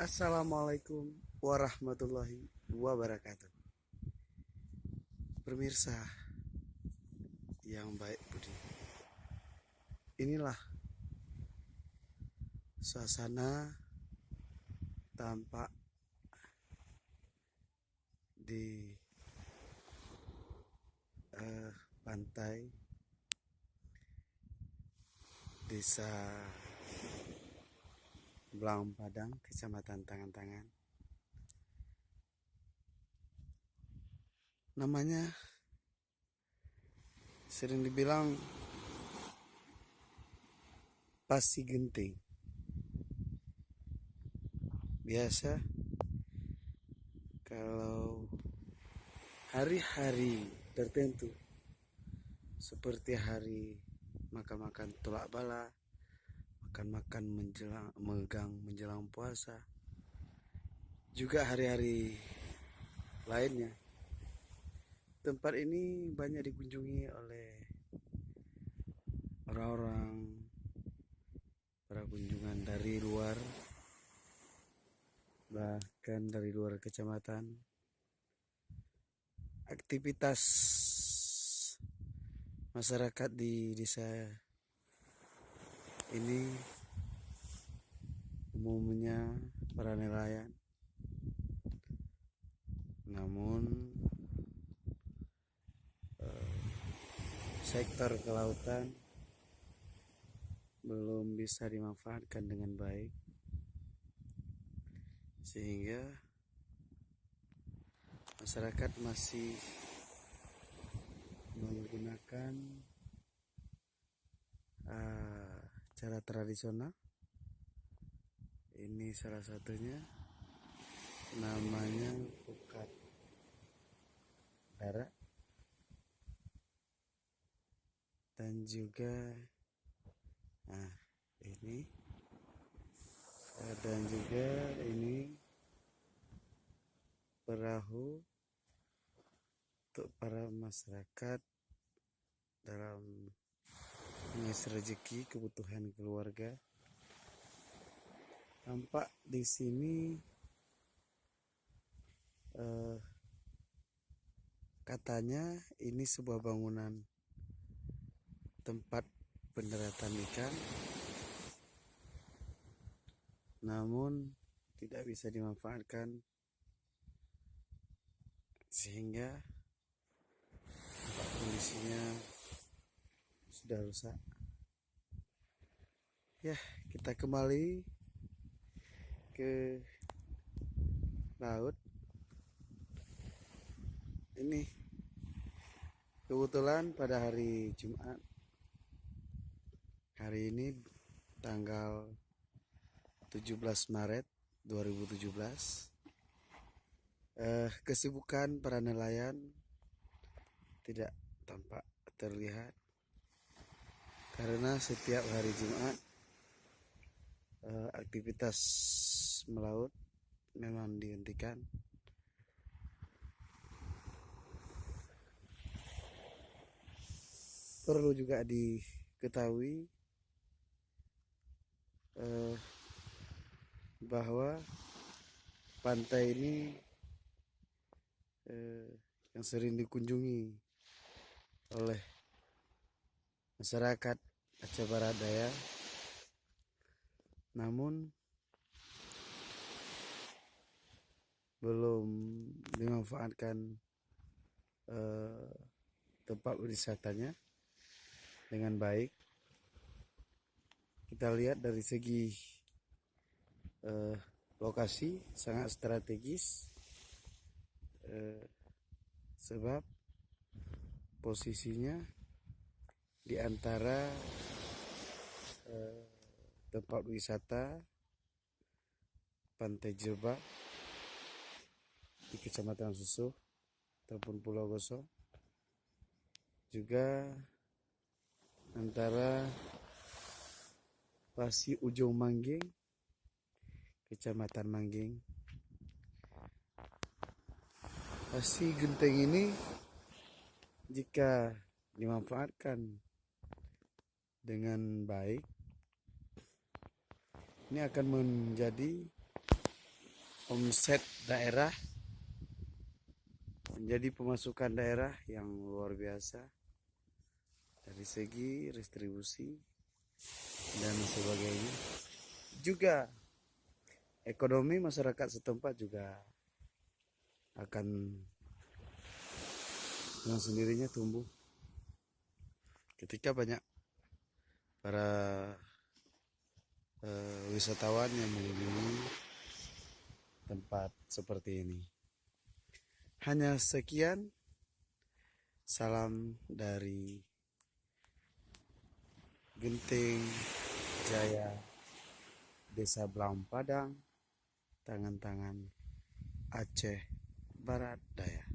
Assalamualaikum warahmatullahi wabarakatuh. Pemirsa yang baik budi, inilah suasana tampak di pantai desa Belang Padang, kecamatan Tangan-Tangan. Namanya sering dibilang Pasi Genting. Biasa kalau hari-hari tertentu seperti hari makan-makan tolak bala, makan-makan menjelang puasa, juga hari-hari lainnya, tempat ini banyak dikunjungi oleh orang-orang, para kunjungan dari luar, bahkan dari luar kecamatan. Aktivitas masyarakat di desa ini umumnya para nelayan, namun sektor kelautan belum bisa dimanfaatkan dengan baik, sehingga masyarakat masih menggunakan cara tradisional. Ini salah satunya, namanya pukat darat, dan juga ini dan juga ini perahu untuk para masyarakat dalam mengisi rezeki kebutuhan keluarga. Tampak di sini katanya ini sebuah bangunan tempat pendaratan ikan, namun tidak bisa dimanfaatkan sehingga kondisinya sudah rusak. Ya, kita kembali ke laut. Ini kebetulan pada hari Jumat, hari ini tanggal 17 Maret 2017. Kesibukan para nelayan tidak tampak terlihat karena setiap hari Jumat aktivitas melaut memang dihentikan. Perlu juga diketahui bahwa pantai ini yang sering dikunjungi oleh masyarakat Aceh Barat Daya, namun belum dimanfaatkan tempat wisatanya dengan baik. Kita lihat dari segi lokasi sangat strategis, sebab posisinya di antara tempat wisata Pantai Jebak di Kecamatan Susuh ataupun Pulau Gosong, juga antara Pasi Ujung Mangging, Kecamatan Mangging. Pasi Genting ini jika dimanfaatkan dengan baik, ini akan menjadi omset daerah, menjadi pemasukan daerah yang luar biasa dari segi distribusi dan sebagainya. Juga ekonomi masyarakat setempat juga akan dengan sendirinya tumbuh ketika banyak para wisatawan yang mengunjungi tempat seperti ini. Hanya sekian, salam dari Genting Jaya, Desa Belang Padang, Tangan-Tangan, Aceh Barat Daya.